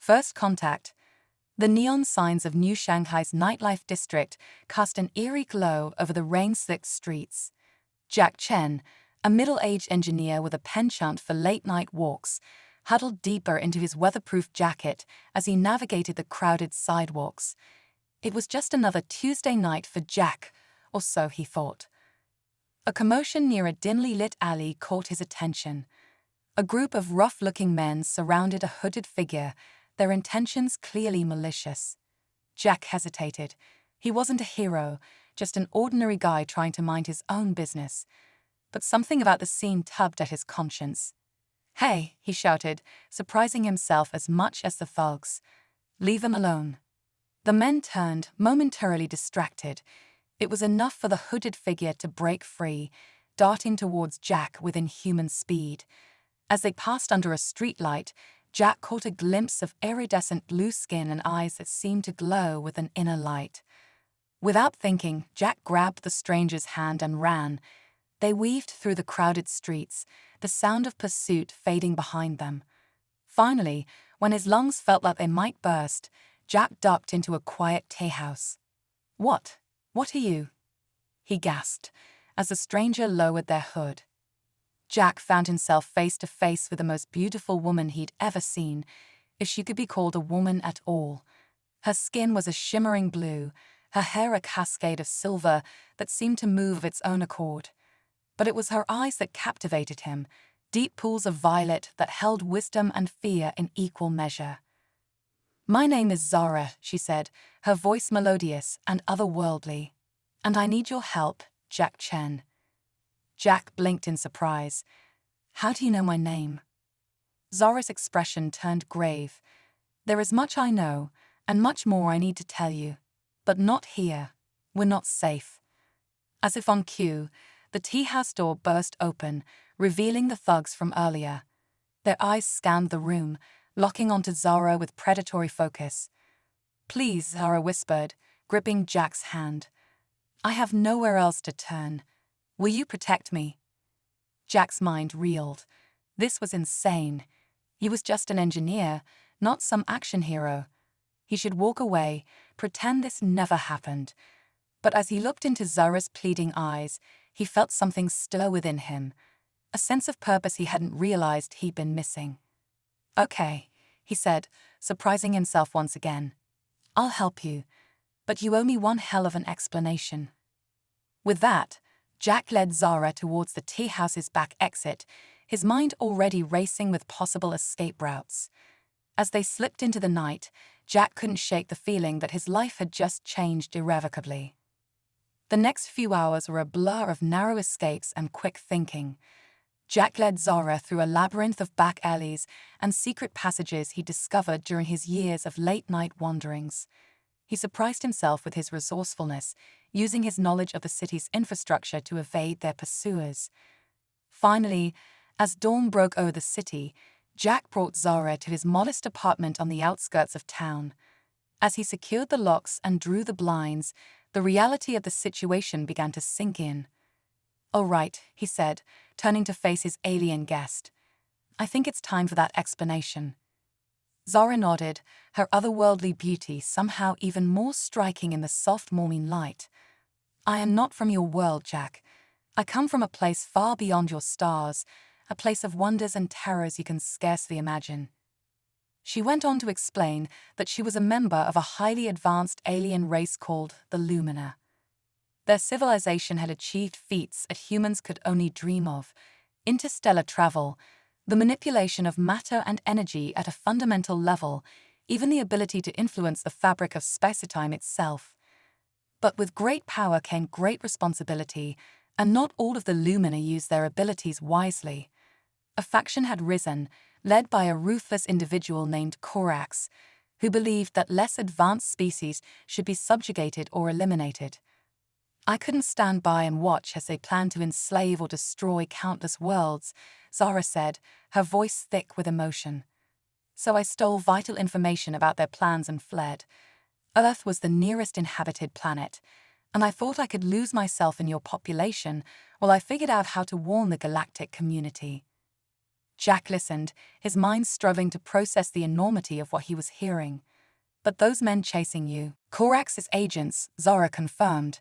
First contact. The neon signs of New Shanghai's nightlife district cast an eerie glow over the rain-slicked streets. Jack Chen, a middle-aged engineer with a penchant for late-night walks, huddled deeper into his weatherproof jacket as he navigated the crowded sidewalks. It was just another Tuesday night for Jack, or so he thought. A commotion near a dimly lit alley caught his attention. A group of rough-looking men surrounded a hooded figure, their intentions clearly malicious. Jack hesitated. He wasn't a hero, just an ordinary guy trying to mind his own business. But something about the scene tugged at his conscience. "Hey," he shouted, surprising himself as much as the thugs. "Leave them alone." The men turned, momentarily distracted. It was enough for the hooded figure to break free, darting towards Jack with inhuman speed. As they passed under a streetlight, Jack caught a glimpse of iridescent blue skin and eyes that seemed to glow with an inner light. Without thinking, Jack grabbed the stranger's hand and ran. They weaved through the crowded streets, the sound of pursuit fading behind them. Finally, when his lungs felt like they might burst, Jack ducked into a quiet tea house. What are you?" he gasped, as the stranger lowered their hood. Jack found himself face to face with the most beautiful woman he'd ever seen, if she could be called a woman at all. Her skin was a shimmering blue, her hair a cascade of silver that seemed to move of its own accord. But it was her eyes that captivated him, deep pools of violet that held wisdom and fear in equal measure. "My name is Zara," she said, her voice melodious and otherworldly. "And I need your help, Jack Chen." Jack blinked in surprise. "How do you know my name?" Zara's expression turned grave. "There is much I know, and much more I need to tell you. But not here. We're not safe." As if on cue, the tea house door burst open, revealing the thugs from earlier. Their eyes scanned the room, locking onto Zara with predatory focus. "Please," Zara whispered, gripping Jack's hand. "I have nowhere else to turn. Will you protect me?" Jack's mind reeled. This was insane. He was just an engineer, not some action hero. He should walk away, pretend this never happened. But as he looked into Zara's pleading eyes, he felt something stir within him, a sense of purpose he hadn't realized he'd been missing. "Okay," he said, surprising himself once again. "I'll help you, but you owe me one hell of an explanation." With that, Jack led Zara towards the tea house's back exit, his mind already racing with possible escape routes. As they slipped into the night, Jack couldn't shake the feeling that his life had just changed irrevocably. The next few hours were a blur of narrow escapes and quick thinking. Jack led Zara through a labyrinth of back alleys and secret passages he discovered during his years of late-night wanderings. He surprised himself with his resourcefulness, using his knowledge of the city's infrastructure to evade their pursuers. Finally, as dawn broke over the city, Jack brought Zara to his modest apartment on the outskirts of town. As he secured the locks and drew the blinds, the reality of the situation began to sink in. "All right," he said, turning to face his alien guest. "I think it's time for that explanation." Zara nodded, her otherworldly beauty somehow even more striking in the soft morning light. "I am not from your world, Jack. I come from a place far beyond your stars, a place of wonders and terrors you can scarcely imagine." She went on to explain that she was a member of a highly advanced alien race called the Lumina. Their civilization had achieved feats that humans could only dream of: interstellar travel, the manipulation of matter and energy at a fundamental level, even the ability to influence the fabric of space-time itself. But with great power came great responsibility, and not all of the Lumina used their abilities wisely. A faction had risen, led by a ruthless individual named Korax, who believed that less advanced species should be subjugated or eliminated. "I couldn't stand by and watch as they planned to enslave or destroy countless worlds," Zara said, her voice thick with emotion. "So I stole vital information about their plans and fled. Earth was the nearest inhabited planet, and I thought I could lose myself in your population while I figured out how to warn the galactic community." Jack listened, his mind struggling to process the enormity of what he was hearing. But those men chasing you, Corax's agents, Zara confirmed.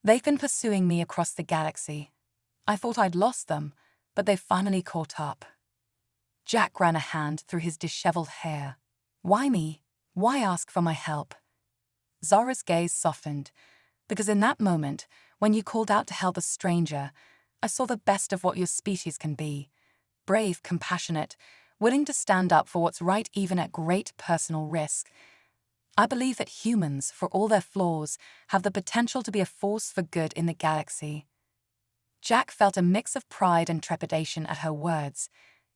They've been pursuing me across the galaxy. I thought I'd lost them, but they've finally caught up. Jack ran a hand through his disheveled hair. Why me? Why ask for my help? Zara's gaze softened, because in that moment, when you called out to help a stranger, I saw the best of what your species can be. Brave, compassionate, willing to stand up for what's right even at great personal risk. I believe that humans, for all their flaws, have the potential to be a force for good in the galaxy. Jack felt a mix of pride and trepidation at her words.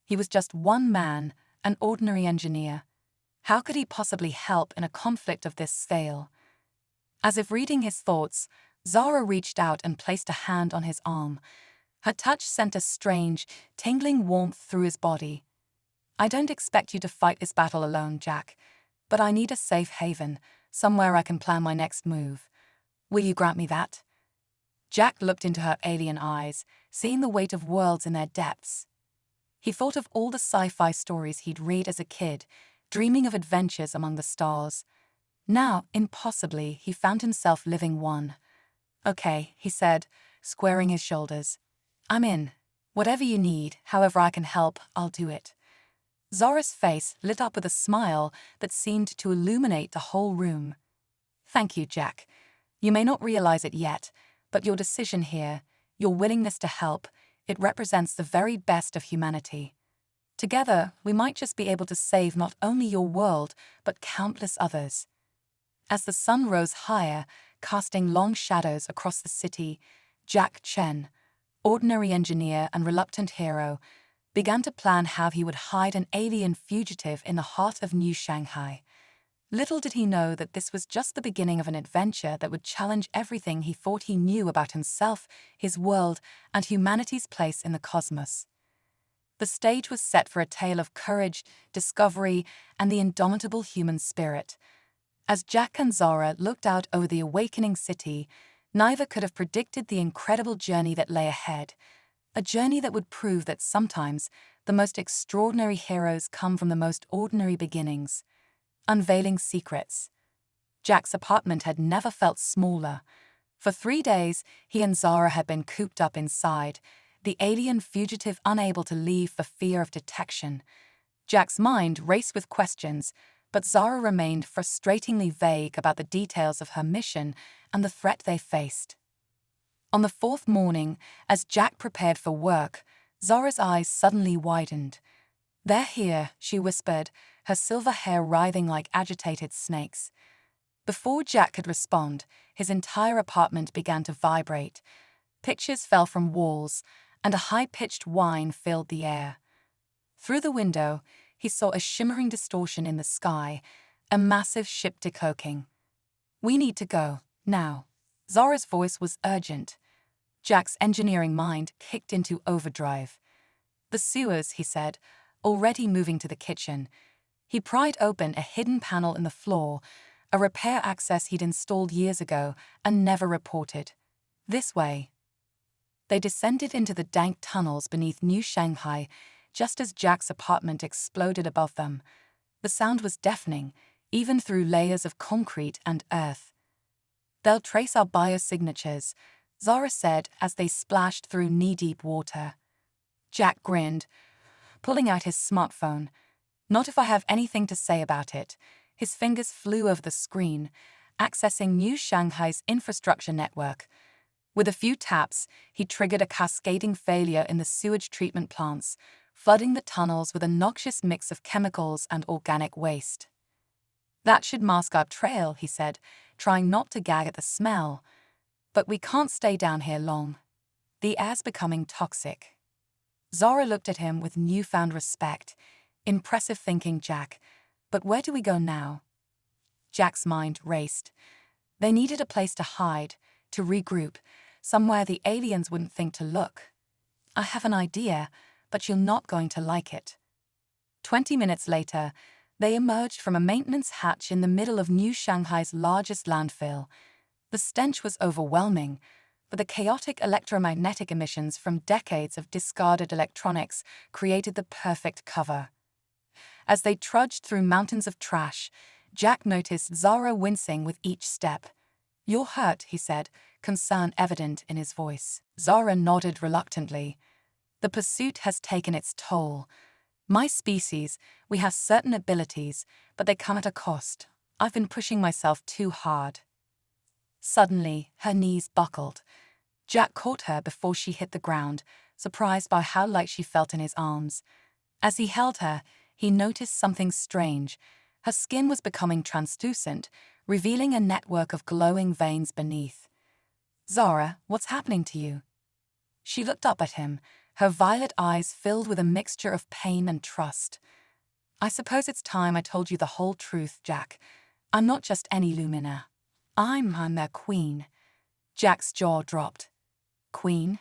He was just one man, an ordinary engineer. How could he possibly help in a conflict of this scale? As if reading his thoughts, Zara reached out and placed a hand on his arm. Her touch sent a strange, tingling warmth through his body. I don't expect you to fight this battle alone, Jack, but I need a safe haven, somewhere I can plan my next move. Will you grant me that? Jack looked into her alien eyes, seeing the weight of worlds in their depths. He thought of all the sci-fi stories he'd read as a kid, dreaming of adventures among the stars. Now, impossibly, he found himself living one. Okay, he said, squaring his shoulders. I'm in. Whatever you need, however I can help, I'll do it. Zara's face lit up with a smile that seemed to illuminate the whole room. Thank you, Jack. You may not realize it yet, but your decision here, your willingness to help, it represents the very best of humanity. Together, we might just be able to save not only your world, but countless others. As the sun rose higher, casting long shadows across the city, Jack Chen, ordinary engineer and reluctant hero, began to plan how he would hide an alien fugitive in the heart of New Shanghai. Little did he know that this was just the beginning of an adventure that would challenge everything he thought he knew about himself, his world, and humanity's place in the cosmos. The stage was set for a tale of courage, discovery, and the indomitable human spirit. As Jack and Zara looked out over the awakening city, neither could have predicted the incredible journey that lay ahead, a journey that would prove that sometimes the most extraordinary heroes come from the most ordinary beginnings. Unveiling secrets. Jack's apartment had never felt smaller. For 3 days, he and Zara had been cooped up inside, the alien fugitive unable to leave for fear of detection. Jack's mind raced with questions, but Zara remained frustratingly vague about the details of her mission and the threat they faced. On the 4th morning, as Jack prepared for work, Zara's eyes suddenly widened. "They're here," she whispered, her silver hair writhing like agitated snakes. Before Jack could respond, his entire apartment began to vibrate. Pictures fell from walls, and a high-pitched whine filled the air. Through the window, he saw a shimmering distortion in the sky, a massive ship decloaking. "We need to go, now." Zara's voice was urgent. Jack's engineering mind kicked into overdrive. "The sewers," he said, already moving to the kitchen. He pried open a hidden panel in the floor, a repair access he'd installed years ago and never reported. "This way." They descended into the dank tunnels beneath New Shanghai, just as Jack's apartment exploded above them. The sound was deafening, even through layers of concrete and earth. "They'll trace our biosignatures," Zara said as they splashed through knee-deep water. Jack grinned, pulling out his smartphone. "Not if I have anything to say about it." His fingers flew over the screen, accessing New Shanghai's infrastructure network. With a few taps, he triggered a cascading failure in the sewage treatment plants, flooding the tunnels with a noxious mix of chemicals and organic waste. "That should mask our trail," he said, trying not to gag at the smell. "But we can't stay down here long. The air's becoming toxic." Zara looked at him with newfound respect. Impressive thinking, Jack. But where do we go now? Jack's mind raced. They needed a place to hide, to regroup, somewhere the aliens wouldn't think to look. "I have an idea, but you're not going to like it." 20 minutes later, they emerged from a maintenance hatch in the middle of New Shanghai's largest landfill. The stench was overwhelming, but the chaotic electromagnetic emissions from decades of discarded electronics created the perfect cover. As they trudged through mountains of trash, Jack noticed Zara wincing with each step. "You're hurt," he said, concern evident in his voice. Zara nodded reluctantly. "The pursuit has taken its toll. My species, we have certain abilities, but they come at a cost. I've been pushing myself too hard." Suddenly, her knees buckled. Jack caught her before she hit the ground, surprised by how light she felt in his arms. As he held her, he noticed something strange. Her skin was becoming translucent, revealing a network of glowing veins beneath. "Zara, what's happening to you?" She looked up at him, her violet eyes filled with a mixture of pain and trust. "I suppose it's time I told you the whole truth, Jack. I'm not just any Lumina. I'm their queen." Jack's jaw dropped. "Queen?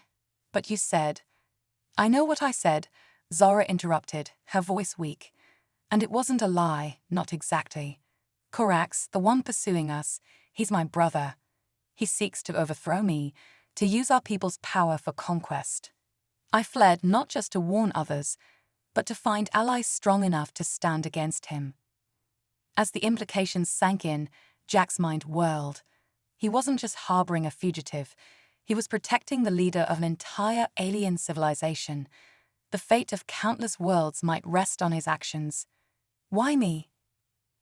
But you said—" "I know what I said," Zara interrupted, her voice weak. "And it wasn't a lie, not exactly. Corax, the one pursuing us, he's my brother. He seeks to overthrow me, to use our people's power for conquest. I fled not just to warn others, but to find allies strong enough to stand against him." As the implications sank in, Jack's mind whirled. He wasn't just harboring a fugitive. He was protecting the leader of an entire alien civilization. The fate of countless worlds might rest on his actions. "Why me?"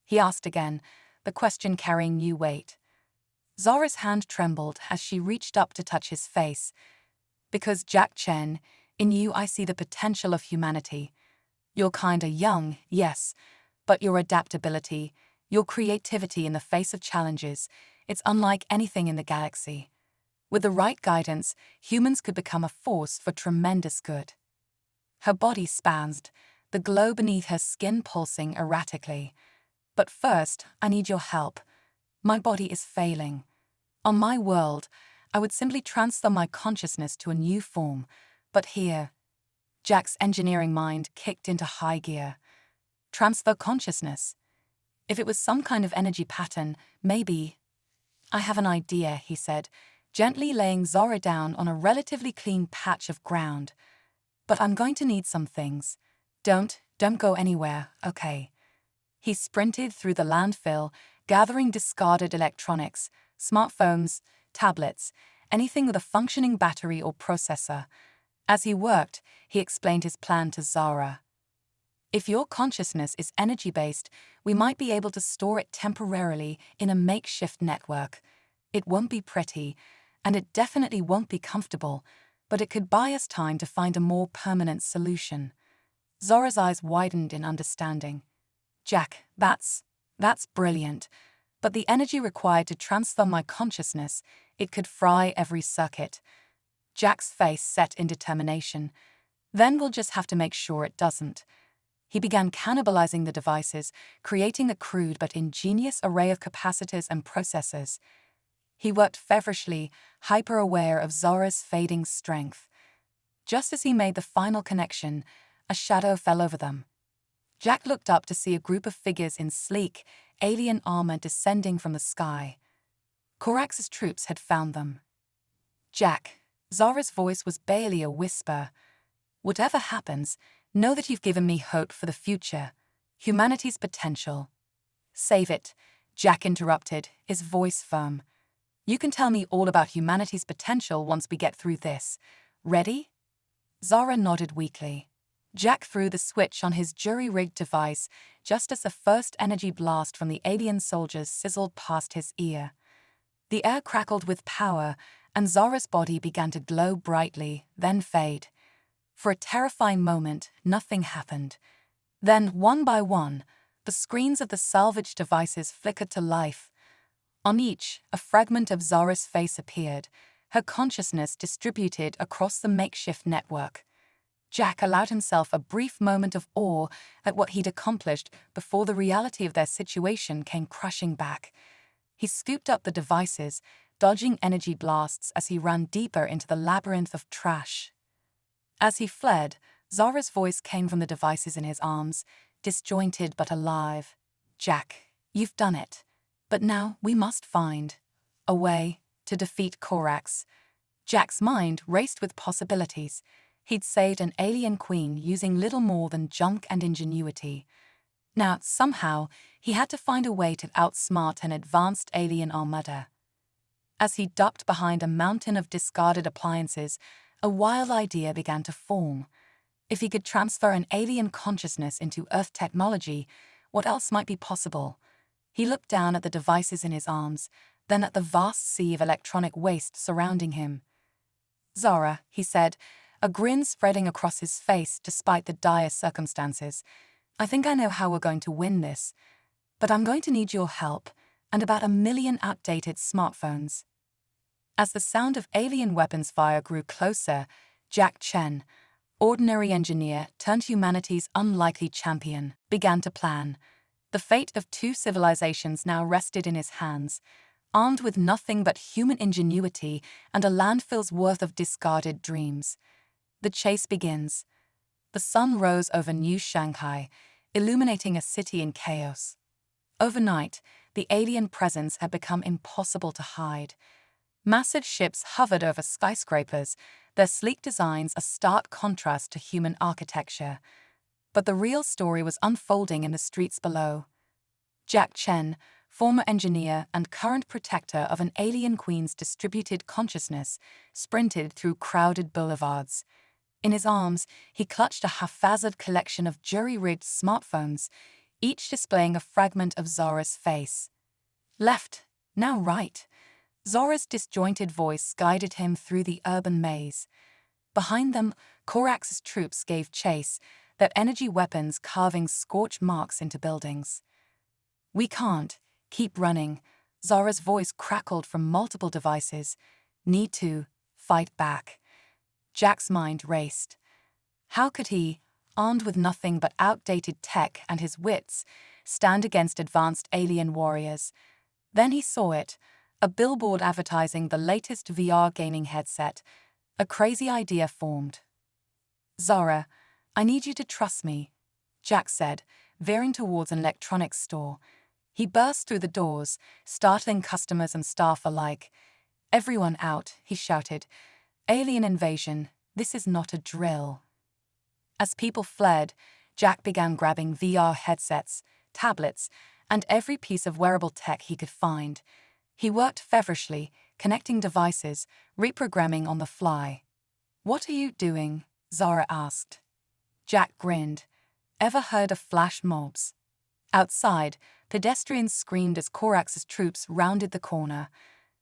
he asked again, the question carrying new weight. Zara's hand trembled as she reached up to touch his face. "Because, Jack Chen, in you I see the potential of humanity. You're kinda young, yes, but your adaptability, your creativity in the face of challenges, it's unlike anything in the galaxy. With the right guidance, humans could become a force for tremendous good." Her body spasmed, the glow beneath her skin pulsing erratically. "But first, I need your help. My body is failing. On my world, I would simply transfer my consciousness to a new form, but here—" Jack's engineering mind kicked into high gear. Transfer consciousness? If it was some kind of energy pattern, maybe— "I have an idea," he said, gently laying Zara down on a relatively clean patch of ground. "But I'm going to need some things. Don't go anywhere, okay?" He sprinted through the landfill, gathering discarded electronics, smartphones, tablets, anything with a functioning battery or processor. As he worked, he explained his plan to Zara. "If your consciousness is energy-based, we might be able to store it temporarily in a makeshift network. It won't be pretty, and it definitely won't be comfortable, but it could buy us time to find a more permanent solution." Zara's eyes widened in understanding. "Jack, that's brilliant. But the energy required to transfer my consciousness, it could fry every circuit." Jack's face set in determination. "Then we'll just have to make sure it doesn't." He began cannibalizing the devices, creating a crude but ingenious array of capacitors and processors. He worked feverishly, hyper-aware of Zara's fading strength. Just as he made the final connection, a shadow fell over them. Jack looked up to see a group of figures in sleek, alien armor descending from the sky. Corax's troops had found them. "Jack," Zara's voice was barely a whisper, "whatever happens, know that you've given me hope for the future, humanity's potential." "Save it," Jack interrupted, his voice firm. "You can tell me all about humanity's potential once we get through this. Ready?" Zara nodded weakly. Jack threw the switch on his jury-rigged device just as the first energy blast from the alien soldiers sizzled past his ear. The air crackled with power, and Zara's body began to glow brightly, then fade. For a terrifying moment, nothing happened. Then, one by one, the screens of the salvaged devices flickered to life. On each, a fragment of Zara's face appeared, her consciousness distributed across the makeshift network. Jack allowed himself a brief moment of awe at what he'd accomplished before the reality of their situation came crushing back. He scooped up the devices, dodging energy blasts as he ran deeper into the labyrinth of trash. As he fled, Zara's voice came from the devices in his arms, disjointed but alive. "Jack, you've done it. But now we must find a way to defeat Corax." Jack's mind raced with possibilities. He'd saved an alien queen using little more than junk and ingenuity. Now, somehow, he had to find a way to outsmart an advanced alien armada. As he ducked behind a mountain of discarded appliances, a wild idea began to form. If he could transfer an alien consciousness into Earth technology, what else might be possible? He looked down at the devices in his arms, then at the vast sea of electronic waste surrounding him. "Zara," he said, a grin spreading across his face despite the dire circumstances, "I think I know how we're going to win this. But I'm going to need your help, and about 1 million outdated smartphones." As the sound of alien weapons fire grew closer, Jack Chen, ordinary engineer turned humanity's unlikely champion, began to plan. The fate of 2 civilizations now rested in his hands. Armed with nothing but human ingenuity and a landfill's worth of discarded dreams. The chase begins. The sun rose over New Shanghai, illuminating a city in chaos. Overnight, the alien presence had become impossible to hide. Massive ships hovered over skyscrapers, their sleek designs a stark contrast to human architecture. But the real story was unfolding in the streets below. Jack Chen, former engineer and current protector of an alien queen's distributed consciousness, sprinted through crowded boulevards. In his arms, he clutched a haphazard collection of jury-rigged smartphones, each displaying a fragment of Zara's face. Left, now right. Zara's disjointed voice guided him through the urban maze. Behind them, Korax's troops gave chase, their energy weapons carving scorch marks into buildings. "We can't. Keep running." Zara's voice crackled from multiple devices. "Need to fight back." Jack's mind raced. How could he, armed with nothing but outdated tech and his wits, stand against advanced alien warriors? Then he saw it, a billboard advertising the latest VR gaming headset. A crazy idea formed. "Zara, I need you to trust me," Jack said, veering towards an electronics store. He burst through the doors, startling customers and staff alike. "Everyone out," he shouted. "Alien invasion, this is not a drill." As people fled, Jack began grabbing VR headsets, tablets, and every piece of wearable tech he could find. He worked feverishly, connecting devices, reprogramming on the fly. "What are you doing?" Zara asked. Jack grinned. "Ever heard of flash mobs?" Outside, pedestrians screamed as Korax's troops rounded the corner.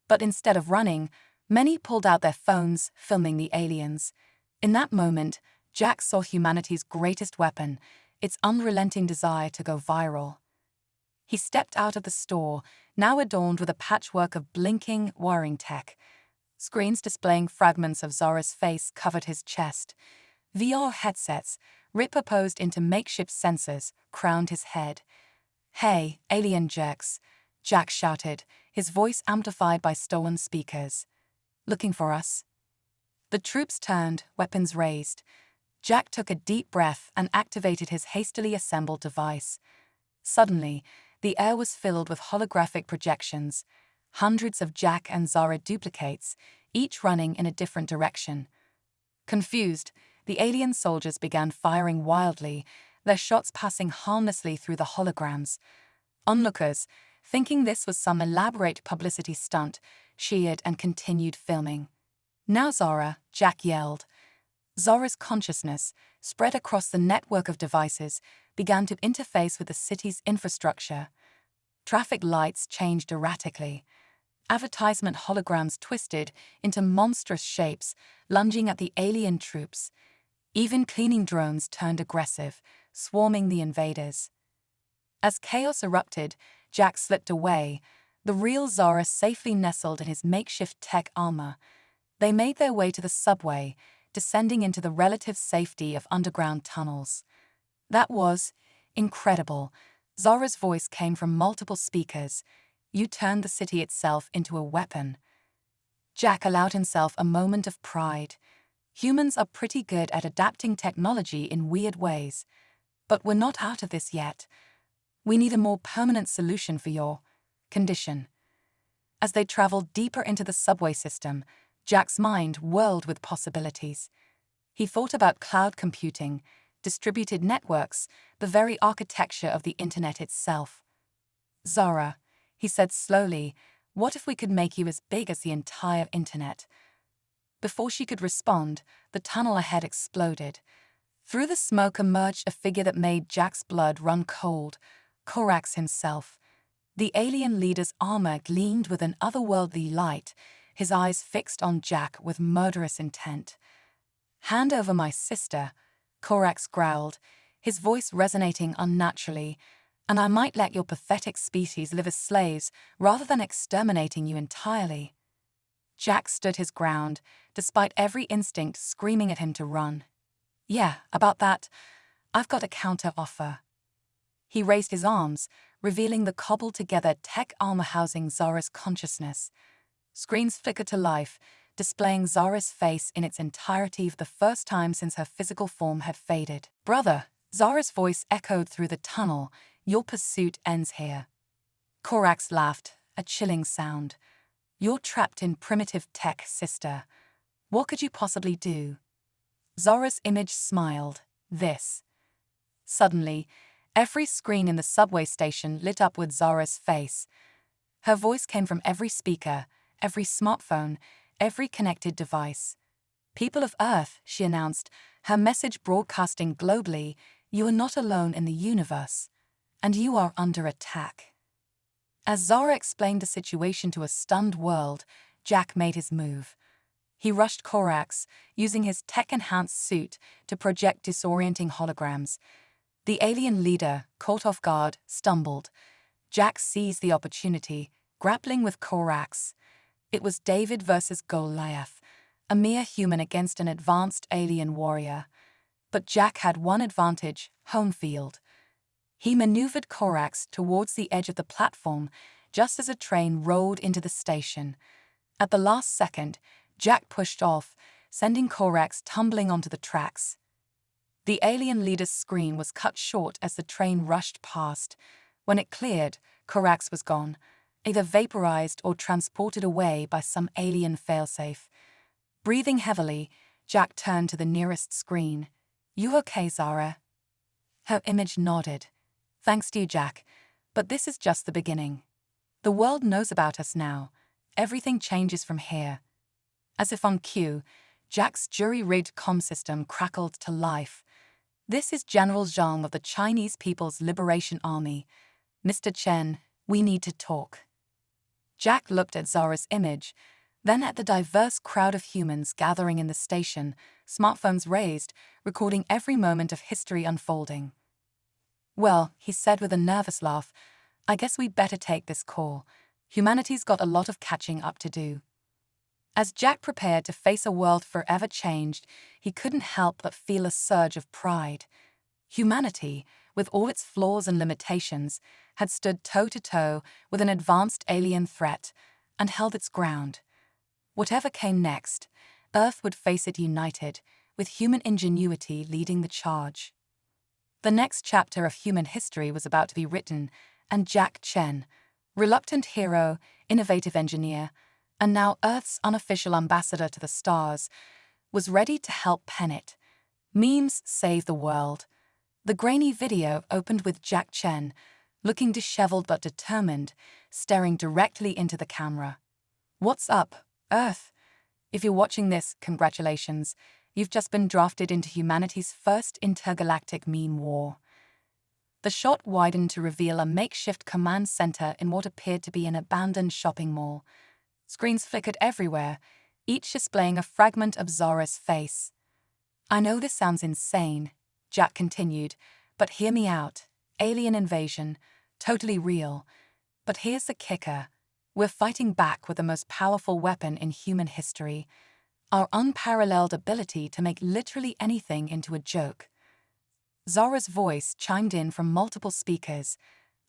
But instead of running, many pulled out their phones, filming the aliens. In that moment, Jack saw humanity's greatest weapon, its unrelenting desire to go viral. He stepped out of the store, now adorned with a patchwork of blinking, wiring tech. Screens displaying fragments of Zara's face covered his chest. VR headsets, repurposed into makeshift sensors, crowned his head. "Hey, alien jerks," Jack shouted, his voice amplified by stolen speakers. "Looking for us?" The troops turned, weapons raised. Jack took a deep breath and activated his hastily assembled device. Suddenly, the air was filled with holographic projections, hundreds of Jack and Zara duplicates, each running in a different direction. Confused, the alien soldiers began firing wildly, their shots passing harmlessly through the holograms. Onlookers, thinking this was some elaborate publicity stunt, cheered and continued filming. "Now Zara," Jack yelled. Zara's consciousness, spread across the network of devices, began to interface with the city's infrastructure. Traffic lights changed erratically. Advertisement holograms twisted into monstrous shapes, lunging at the alien troops. Even cleaning drones turned aggressive, swarming the invaders. As chaos erupted, Jack slipped away, the real Zara safely nestled in his makeshift tech armor. They made their way to the subway, descending into the relative safety of underground tunnels. That was incredible. Zara's voice came from multiple speakers. "You turned the city itself into a weapon." Jack allowed himself a moment of pride. Humans are pretty good at adapting technology in weird ways. But we're not out of this yet. We need a more permanent solution for your condition. As they traveled deeper into the subway system, Jack's mind whirled with possibilities. He thought about cloud computing, distributed networks, the very architecture of the internet itself. "Zara," he said slowly, "what if we could make you as big as the entire internet?" Before she could respond, the tunnel ahead exploded. Through the smoke emerged a figure that made Jack's blood run cold, Korax himself. The alien leader's armor gleamed with an otherworldly light, his eyes fixed on Jack with murderous intent. "Hand over my sister," Korax growled, his voice resonating unnaturally, "and I might let your pathetic species live as slaves rather than exterminating you entirely." Jack stood his ground, despite every instinct screaming at him to run. "Yeah, about that, I've got a counter-offer." He raised his arms, revealing the cobbled-together tech armor housing Zara's consciousness. Screens flickered to life, displaying Zara's face in its entirety for the first time since her physical form had faded. "Brother," Zara's voice echoed through the tunnel, "your pursuit ends here." Korax laughed, a chilling sound. "You're trapped in primitive tech, sister. What could you possibly do?" Zara's image smiled. "This." Suddenly, every screen in the subway station lit up with Zara's face. Her voice came from every speaker, every smartphone, every connected device. "People of Earth," she announced, her message broadcasting globally, "you are not alone in the universe, and you are under attack." As Zara explained the situation to a stunned world, Jack made his move. He rushed Korax, using his tech-enhanced suit to project disorienting holograms. The alien leader, caught off guard, stumbled. Jack seized the opportunity, grappling with Korax. It was David versus Goliath, a mere human against an advanced alien warrior. But Jack had one advantage: home field. He maneuvered Korax towards the edge of the platform just as a train rolled into the station. At the last second, Jack pushed off, sending Korax tumbling onto the tracks. The alien leader's scream was cut short as the train rushed past. When it cleared, Korax was gone, either vaporized or transported away by some alien failsafe. Breathing heavily, Jack turned to the nearest screen. "You okay, Zara?" Her image nodded. "Thanks to you, Jack, but this is just the beginning. The world knows about us now. Everything changes from here." As if on cue, Jack's jury-rigged comm system crackled to life. "This is General Zhang of the Chinese People's Liberation Army. Mr. Chen, we need to talk." Jack looked at Zara's image, then at the diverse crowd of humans gathering in the station, smartphones raised, recording every moment of history unfolding. "Well," he said with a nervous laugh, "I guess we'd better take this call. Humanity's got a lot of catching up to do." As Jack prepared to face a world forever changed, he couldn't help but feel a surge of pride. Humanity, with all its flaws and limitations, had stood toe-to-toe with an advanced alien threat and held its ground. Whatever came next, Earth would face it united, with human ingenuity leading the charge. The next chapter of human history was about to be written, and Jack Chen, reluctant hero, innovative engineer, and now Earth's unofficial ambassador to the stars, was ready to help pen it. Memes save the world. The grainy video opened with Jack Chen, looking disheveled but determined, staring directly into the camera. "What's up, Earth? If you're watching this, congratulations. You've just been drafted into humanity's first intergalactic meme war." The shot widened to reveal a makeshift command center in what appeared to be an abandoned shopping mall. Screens flickered everywhere, each displaying a fragment of Zara's face. "I know this sounds insane," Jack continued, "but hear me out. Alien invasion, totally real. But here's the kicker. We're fighting back with the most powerful weapon in human history, our unparalleled ability to make literally anything into a joke." Zara's voice chimed in from multiple speakers.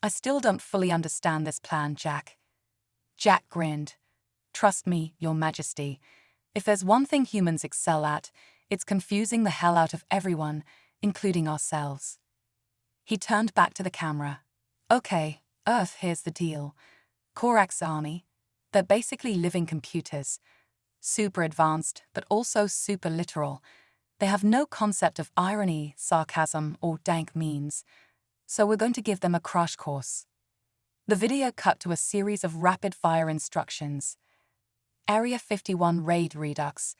"I still don't fully understand this plan, Jack." Jack grinned. "Trust me, Your Majesty. If there's one thing humans excel at, it's confusing the hell out of everyone, including ourselves." He turned back to the camera. "Okay, Earth, here's the deal. Korax's army, they're basically living computers. super advanced, but also super literal. They have no concept of irony, sarcasm, or dank memes. So we're going to give them a crash course. The video cut to a series of rapid-fire instructions. Area 51 Raid Redux.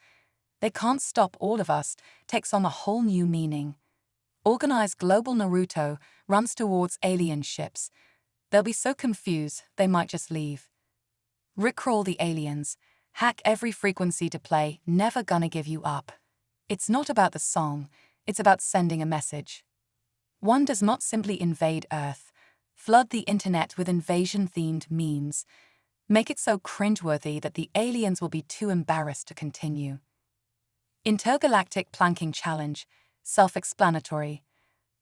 They can't stop all of us takes on a whole new meaning. Organized global Naruto runs towards alien ships. They'll be so confused they might just leave. Rickroll the aliens. Hack every frequency to play Never Gonna Give You Up. It's not about the song, it's about sending a message. One does not simply invade Earth. Flood the internet with invasion-themed memes. Make it so cringeworthy that the aliens will be too embarrassed to continue. Intergalactic Planking Challenge. Self-explanatory.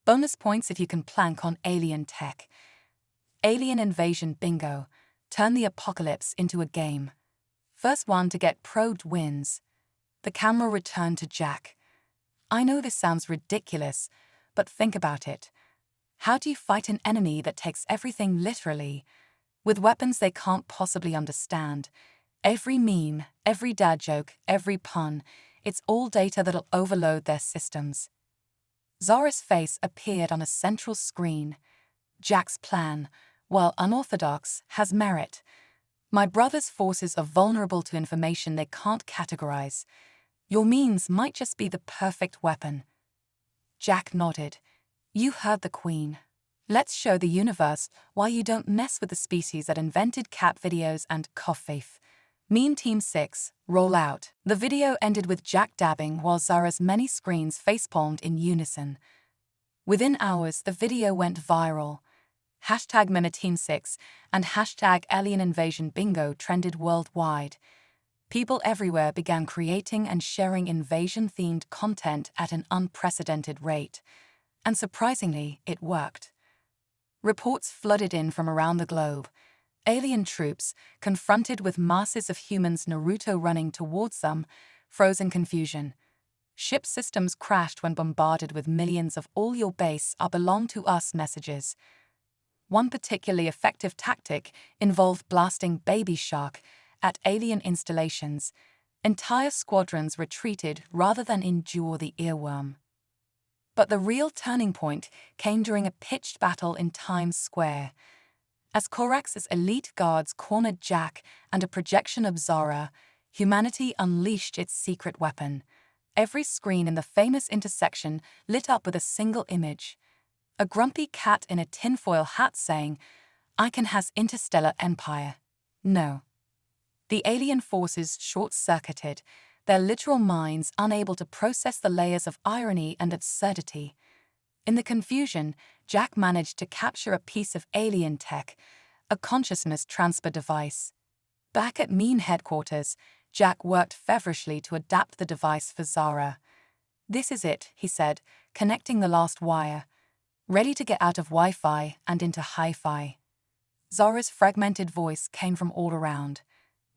Bonus points if you can plank on alien tech. Alien Invasion Bingo. Turn the apocalypse into a game. First one to get probed wins. The camera returned to Jack. I know this sounds ridiculous, but think about it. How do you fight an enemy that takes everything literally? With weapons they can't possibly understand. Every meme, every dad joke, every pun, it's all data that'll overload their systems. Zara's face appeared on a central screen. Jack's plan, while unorthodox, has merit. My brother's forces are vulnerable to information they can't categorize. Your memes might just be the perfect weapon. Jack nodded. You heard the Queen. Let's show the universe why you don't mess with the species that invented cat videos and coffee. Meme Team 6, roll out. The video ended with Jack dabbing while Zara's many screens facepalmed in unison. Within hours, the video went viral. Hashtag MemeTeam6 and hashtag Alien Invasion Bingo trended worldwide. People everywhere began creating and sharing invasion-themed content at an unprecedented rate. And surprisingly, it worked. Reports flooded in from around the globe. Alien troops, confronted with masses of humans Naruto running towards them, froze in confusion. Ship systems crashed when bombarded with millions of "all your base are belong to us" messages. One particularly effective tactic involved blasting Baby Shark at alien installations. Entire squadrons retreated rather than endure the earworm. But the real turning point came during a pitched battle in Times Square. As Corax's elite guards cornered Jack and a projection of Zara, humanity unleashed its secret weapon. Every screen in the famous intersection lit up with a single image. A grumpy cat in a tinfoil hat saying, "I can has interstellar empire." No. The alien forces short-circuited, their literal minds unable to process the layers of irony and absurdity. In the confusion, Jack managed to capture a piece of alien tech, a consciousness transfer device. Back at Meme headquarters, Jack worked feverishly to adapt the device for Zara. "This is it," he said, connecting the last wire. "Ready to get out of Wi-Fi and into hi-fi." Zara's fragmented voice came from all around.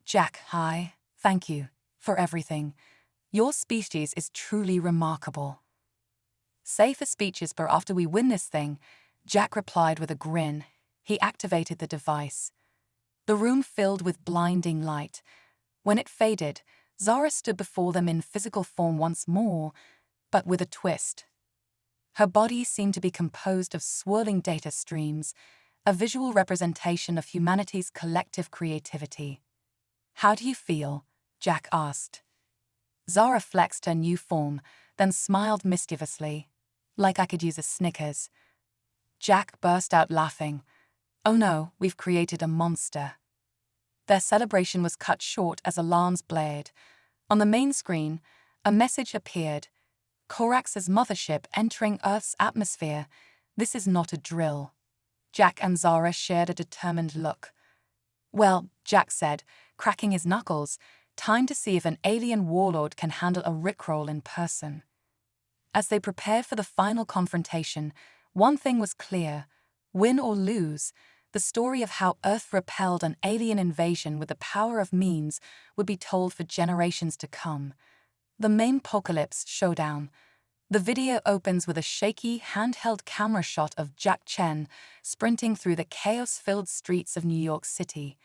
"Jack, hi, thank you for everything. Your species is truly remarkable." "Say for speeches per after we win this thing," Jack replied with a grin. He activated the device. The room filled with blinding light. When it faded, Zara stood before them in physical form once more, but with a twist. Her body seemed to be composed of swirling data streams, a visual representation of humanity's collective creativity. "How do you feel?" Jack asked. Zara flexed her new form, then smiled mischievously. "Like I could use a Snickers." Jack burst out laughing. "Oh no, we've created a monster." Their celebration was cut short as alarms blared. On the main screen, a message appeared. "Corax's mothership entering Earth's atmosphere. This is not a drill." Jack and Zara shared a determined look. "Well," Jack said, cracking his knuckles, "time to see if an alien warlord can handle a rickroll in person." As they prepared for the final confrontation, one thing was clear. Win or lose, the story of how Earth repelled an alien invasion with the power of memes would be told for generations to come. The Meme-pocalypse showdown. The video opens with a shaky, handheld camera shot of Jack Chen sprinting through the chaos-filled streets of New York City.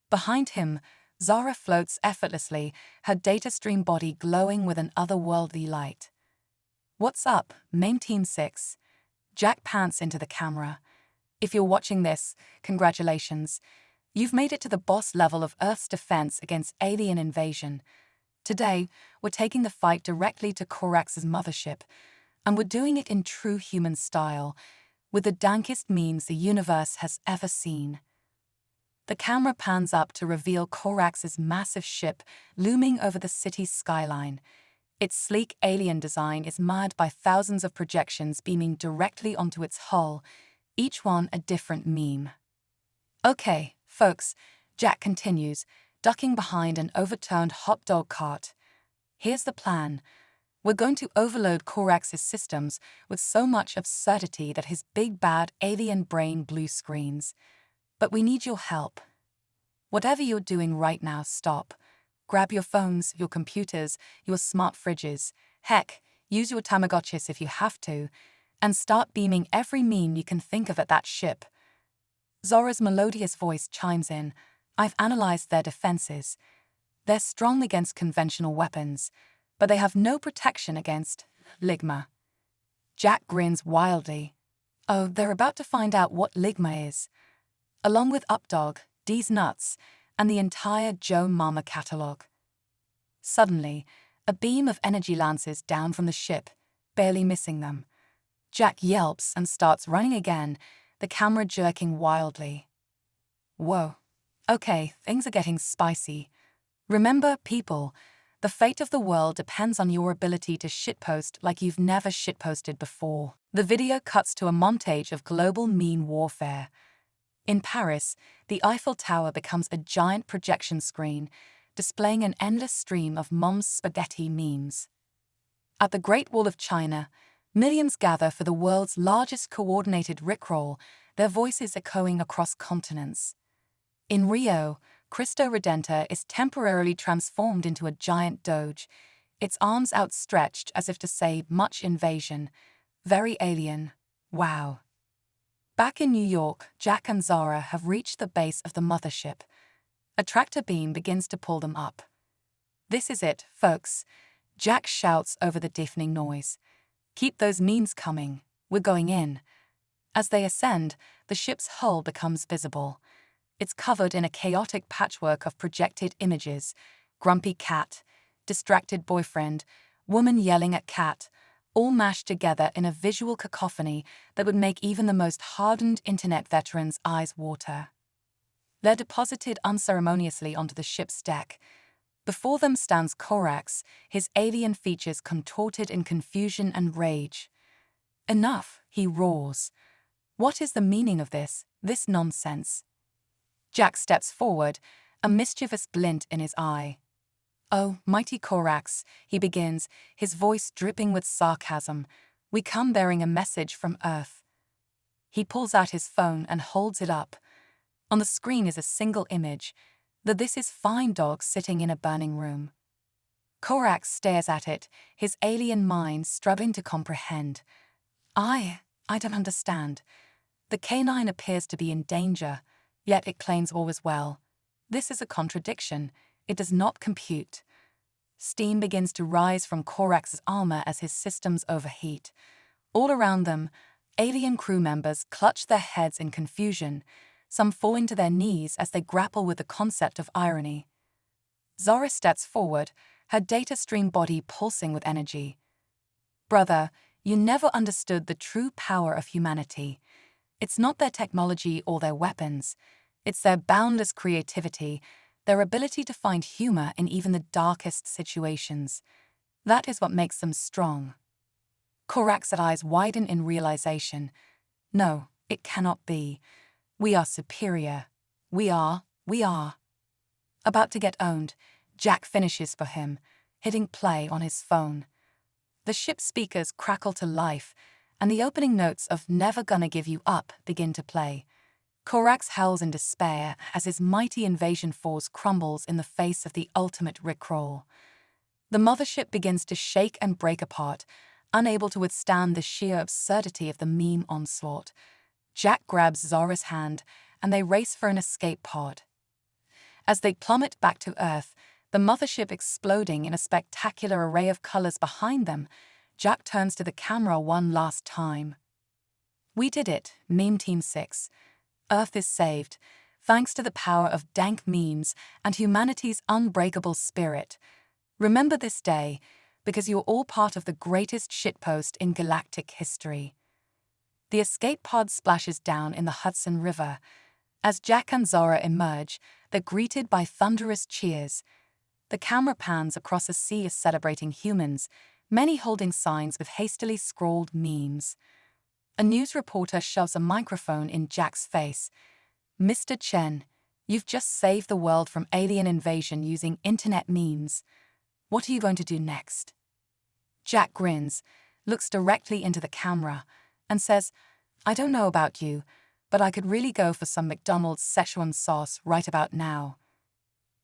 Behind him, Zara floats effortlessly, her data stream body glowing with an otherworldly light. "What's up, Main Team 6? Jack pants into the camera. "If you're watching this, congratulations. You've made it to the boss level of Earth's defense against alien invasion. Today, we're taking the fight directly to Corax's mothership, and we're doing it in true human style, with the dankest memes the universe has ever seen." The camera pans up to reveal Corax's massive ship looming over the city's skyline. Its sleek alien design is marred by thousands of projections beaming directly onto its hull, each one a different meme. "Okay, folks," Jack continues, ducking behind an overturned hot dog cart. "Here's the plan. We're going to overload Corax's systems with so much absurdity that his big bad alien brain blue screens. But we need your help. Whatever you're doing right now, stop. Grab your phones, your computers, your smart fridges. Heck, use your Tamagotchis if you have to, and start beaming every meme you can think of at that ship." Zora's melodious voice chimes in. "I've analyzed their defenses. They're strong against conventional weapons, but they have no protection against Ligma." Jack grins wildly. Oh, they're about to find out what Ligma is. Along with Updog, D's Nuts, and the entire Joe Mama catalog. Suddenly, a beam of energy lances down from the ship, barely missing them. Jack yelps and starts running again, the camera jerking wildly. Whoa. Okay, things are getting spicy. Remember, people, the fate of the world depends on your ability to shitpost like you've never shitposted before. The video cuts to a montage of global meme warfare. In Paris, the Eiffel Tower becomes a giant projection screen, displaying an endless stream of mom's spaghetti memes. At the Great Wall of China, millions gather for the world's largest coordinated rickroll, their voices echoing across continents. In Rio, Cristo Redentor is temporarily transformed into a giant doge, its arms outstretched as if to say, "Much invasion. Very alien. Wow." Back in New York, Jack and Zara have reached the base of the mothership. A tractor beam begins to pull them up. "This is it, folks," Jack shouts over the deafening noise. "Keep those memes coming. We're going in." As they ascend, the ship's hull becomes visible. It's covered in a chaotic patchwork of projected images: grumpy cat, distracted boyfriend, woman yelling at cat, all mashed together in a visual cacophony that would make even the most hardened internet veteran's eyes water. They're deposited unceremoniously onto the ship's deck. Before them stands Corax, his alien features contorted in confusion and rage. "Enough," he roars. "What is the meaning of this nonsense?" Jack steps forward, a mischievous glint in his eye. "Oh, mighty Corax," he begins, his voice dripping with sarcasm. "We come bearing a message from Earth." He pulls out his phone and holds it up. On the screen is a single image, the "This is fine" dog sitting in a burning room. Corax stares at it, his alien mind struggling to comprehend. I don't understand. The canine appears to be in danger, yet it claims all is well. This is a contradiction. It does not compute. Steam begins to rise from Corax's armor as his systems overheat. All around them, alien crew members clutch their heads in confusion, some falling to their knees as they grapple with the concept of irony. Zara steps forward, her data stream body pulsing with energy. "Brother, you never understood the true power of humanity. It's not their technology or their weapons. It's their boundless creativity, their ability to find humor in even the darkest situations. That is what makes them strong." Corax's eyes widen in realization. No, it cannot be. We are superior. We are. About to get owned, Jack finishes for him, hitting play on his phone. The ship's speakers crackle to life, and the opening notes of "Never Gonna Give You Up" begin to play. Corax howls in despair as his mighty invasion force crumbles in the face of the ultimate rickroll. The mothership begins to shake and break apart, unable to withstand the sheer absurdity of the meme onslaught. Jack grabs Zara's hand, and they race for an escape pod. As they plummet back to Earth, the mothership exploding in a spectacular array of colors behind them, Jack turns to the camera one last time. "We did it, Meme Team 6. Earth is saved, thanks to the power of dank memes and humanity's unbreakable spirit. Remember this day, because you're all part of the greatest shitpost in galactic history." The escape pod splashes down in the Hudson River. As Jack and Zara emerge, they're greeted by thunderous cheers. The camera pans across a sea of celebrating humans, many holding signs with hastily scrawled memes. A news reporter shoves a microphone in Jack's face. "Mr. Chen, you've just saved the world from alien invasion using internet memes. What are you going to do next?" Jack grins, looks directly into the camera, and says, "I don't know about you, but I could really go for some McDonald's Szechuan sauce right about now."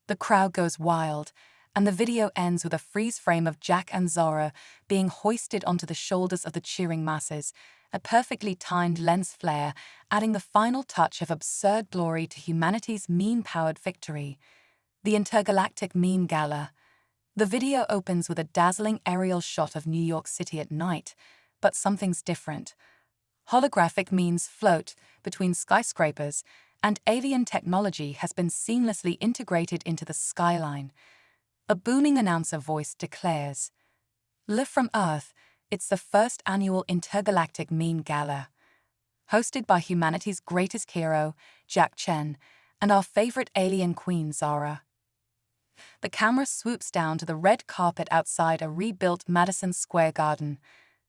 The crowd goes wild, and the video ends with a freeze frame of Jack and Zara being hoisted onto the shoulders of the cheering masses, a perfectly timed lens flare adding the final touch of absurd glory to humanity's meme-powered victory. The Intergalactic Meme Gala. The video opens with a dazzling aerial shot of New York City at night, but something's different. Holographic memes float between skyscrapers, and alien technology has been seamlessly integrated into the skyline. A booming announcer voice declares, "Live from Earth, it's the first annual Intergalactic Meme Gala. Hosted by humanity's greatest hero, Jack Chen, and our favorite alien queen, Zara." The camera swoops down to the red carpet outside a rebuilt Madison Square Garden.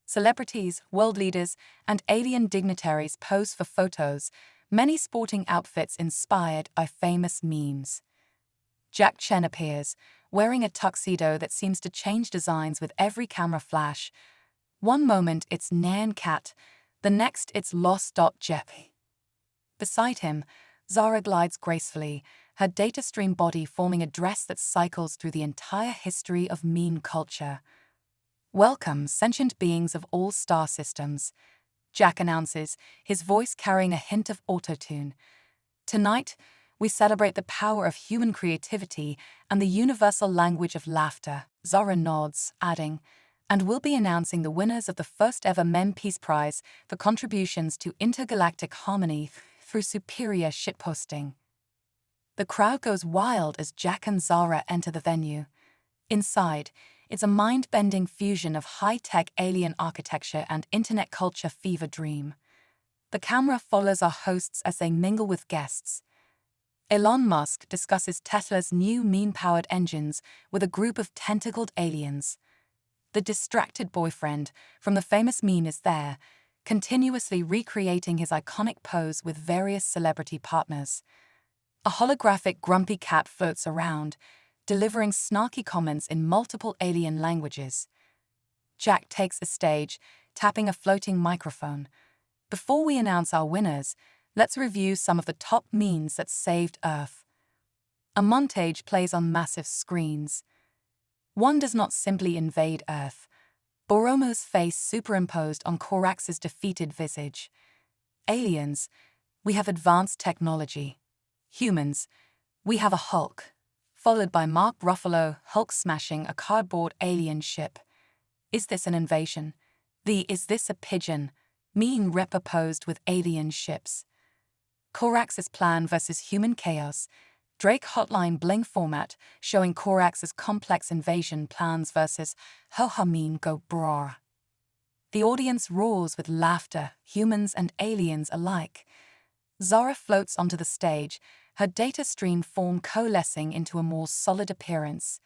Celebrities, world leaders, and alien dignitaries pose for photos, many sporting outfits inspired by famous memes. Jack Chen appears, wearing a tuxedo that seems to change designs with every camera flash. One moment it's Nyan Cat, the next it's Lost. Jeppy. Beside him, Zara glides gracefully, her data stream body forming a dress that cycles through the entire history of meme culture. "Welcome, sentient beings of all star systems," Jack announces, his voice carrying a hint of autotune. "Tonight, we celebrate the power of human creativity and the universal language of laughter." Zara nods, adding, "And we'll be announcing the winners of the first ever Meme Peace Prize for contributions to intergalactic harmony through superior shitposting." The crowd goes wild as Jack and Zara enter the venue. Inside, it's a mind-bending fusion of high-tech alien architecture and internet culture fever dream. The camera follows our hosts as they mingle with guests. Elon Musk discusses Tesla's new meme-powered engines with a group of tentacled aliens. The distracted boyfriend from the famous meme is there, continuously recreating his iconic pose with various celebrity partners. A holographic grumpy cat floats around, delivering snarky comments in multiple alien languages. Jack takes the stage, tapping a floating microphone. "Before we announce our winners, let's review some of the top memes that saved Earth." A montage plays on massive screens. One does not simply invade Earth. Boromo's face superimposed on Korax's defeated visage. Aliens, we have advanced technology. Humans, we have a Hulk. Followed by Mark Ruffalo, Hulk smashing a cardboard alien ship. Is this an invasion? Is this a pigeon? Meme reposed with alien ships. Korax's plan versus human chaos. Drake Hotline Bling format showing Korax's complex invasion plans versus Ho-Ha meme go brr. The audience roars with laughter, humans and aliens alike. Zara floats onto the stage, her data stream form coalescing into a more solid appearance.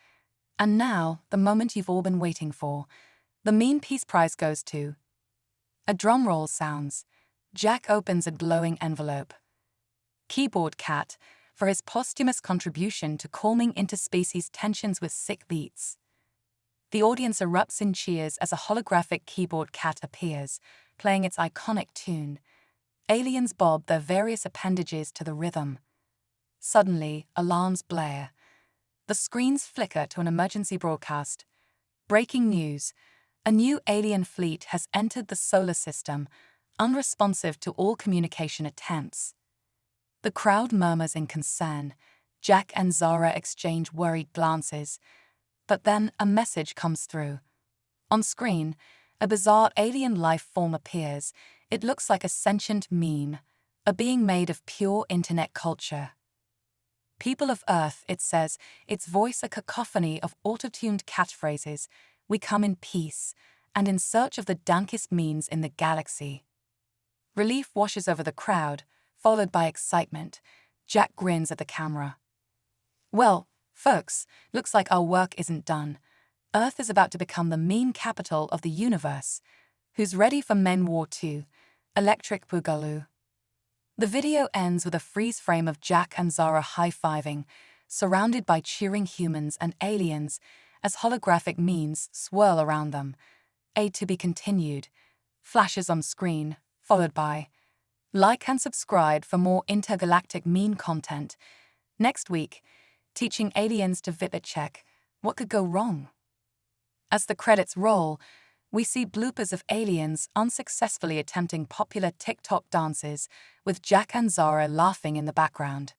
And now, the moment you've all been waiting for. The Meme Peace Prize goes to... A drum roll sounds. Jack opens a glowing envelope. Keyboard Cat, for his posthumous contribution to calming interspecies tensions with sick beats. The audience erupts in cheers as a holographic Keyboard Cat appears, playing its iconic tune. Aliens bob their various appendages to the rhythm. Suddenly, alarms blare. The screens flicker to an emergency broadcast. Breaking news. A new alien fleet has entered the solar system, unresponsive to all communication attempts. The crowd murmurs in concern. Jack and Zara exchange worried glances. But then a message comes through. On screen, a bizarre alien life form appears. It looks like a sentient meme, a being made of pure internet culture. People of Earth, it says, its voice a cacophony of auto-tuned catchphrases. We come in peace, and in search of the dankest memes in the galaxy. Relief washes over the crowd, followed by excitement. Jack grins at the camera. Well, folks, looks like our work isn't done. Earth is about to become the meme capital of the universe. Who's ready for Men War 2? Electric Boogaloo. The video ends with a freeze frame of Jack and Zara high-fiving, surrounded by cheering humans and aliens, as holographic memes swirl around them. A to be continued. Flashes on screen, followed by like and subscribe for more intergalactic meme content. Next week, teaching aliens to VIP check. What could go wrong? As the credits roll, we see bloopers of aliens unsuccessfully attempting popular TikTok dances, with Jack and Zara laughing in the background.